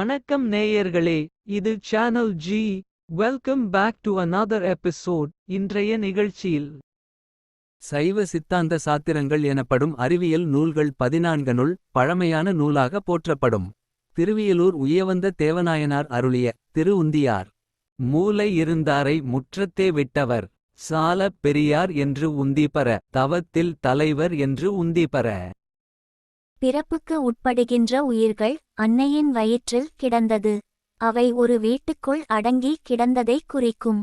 வணக்கம் நேயர்களே, இது channel G. Welcome back to another episode. இன்றைய நிகழ்ச்சியில் சைவ சித்தாந்த சாத்திரங்கள் எனப்படும் அறிவியல் நூல்கள் 14னுள் பழமையான நூலாக போற்றப்படும். திருவியலூர் உய்யவந்த தேவநாயனார் அருளிய திரு உந்தியார். மூலை இருந்தாரை முற்றத்தே விட்டவர். சாலப் பெரியார் என்று உந்திபர. தவத்தில் தலைவர் என்று உந்திபர. பிறப்புக்கு உட்படுகின்ற உயிர்கள் அன்னையின் வயிற்றில் கிடந்தது. அவை ஒரு வீட்டுக்குள் அடங்கி கிடந்ததை குறிக்கும்.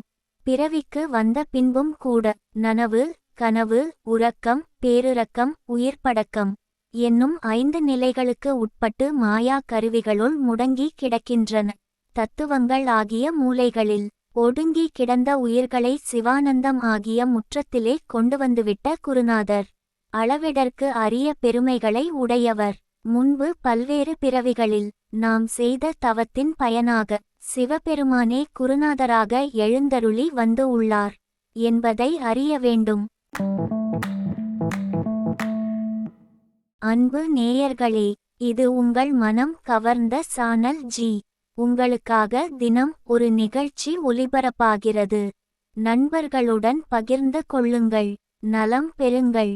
பிறவிக்கு வந்த பின்பும் கூட நனவு, கனவு, உறக்கம், பேருறக்கம், உயிர்ப்படக்கம் என்னும் 5 நிலைகளுக்கு உட்பட்டு மாயா கருவிகளுள் முடங்கி கிடக்கின்றன. தத்துவங்கள் ஆகிய மூலைகளில் ஒடுங்கி கிடந்த உயிர்களை சிவானந்தம் ஆகிய முற்றத்திலே கொண்டுவந்துவிட்ட குருநாதர். அளவிடற்கு அரிய பெருமைகளை உடையவர். முன்பு பல்வேறு பிறவிகளில் நாம் செய்த தவத்தின் பயனாக சிவபெருமானே குருநாதராக எழுந்தருளி வந்து உள்ளார் என்பதை அறிய வேண்டும். அன்பு நேயர்களே, இது உங்கள் மனம் கவர்ந்த சானல் ஜி. உங்களுக்காக தினம் ஒரு நிகழ்ச்சி ஒலிபரப்பாகிறது. நண்பர்களுடன் பகிர்ந்து கொள்ளுங்கள். நலம் பெறுங்கள்.